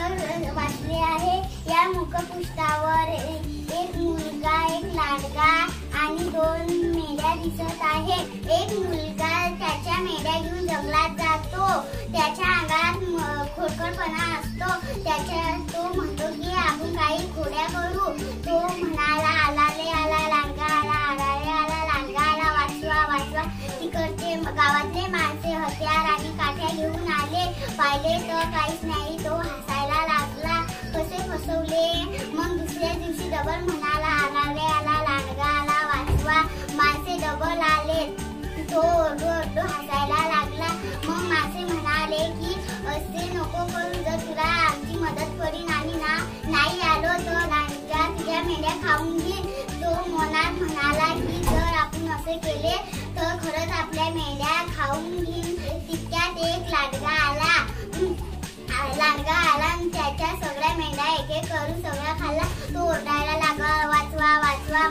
पुस्तक वाचले आहे। या मुखपृष्ठावर एक मुलगा, एक लांडगा आणि दोन मेंढ्या दिसत आहे। एक मुलगा त्याच्या मेंढ्या घेऊन जंगलात जातो। त्याच्या अंगात खोडकरपणा असतो। तो म्हणतो की आपण काही खोड्या करू। तो म्हणाला, आलाले आला लांडगा आला, आलाले आला लांडगा आला, वाचवा वाचवा। तिकडचे गावातले माणसे हत्यार आणि काठ्या घेऊन आले। पाहिले तर काहीच नाही। तो हसायला लागला, कसे फसवले। मग दुसऱ्या दिवशी डबल म्हणाला, आलाले आला लांडगा आला, वाचवा। माणसे डबल आले। तो ओरडू हसायला लागला। मग माणसे म्हणाले की असे नको करू, जर तुला आमची मदत करीन आणि नाही आलो तर लांडगा तुझ्या मेंढ्या खाऊन घेईन। तो मनात म्हणाला की जर आपण असे केले तर खरंच आपल्या मेंढ्या खाऊन घेईन। तितक्यात एक लांडगा आला आणि त्याच्या सगळ्या मेंढ्या एक एक करून सगळा खाल्ला। तो ओरडायला लागला, वाचवा वाचवा।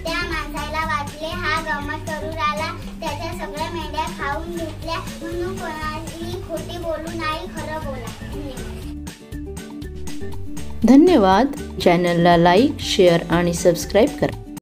त्या माणसाला वाचले, हा गंमत करू राहिला, त्याच्या सगळ्या मेंढ्या खाऊन घेतल्या। म्हणून कोणाची खोटी बोलू नाही, खरं बोला। धन्यवाद। चॅनलला लाईक, शेअर आणि सबस्क्राईब करा।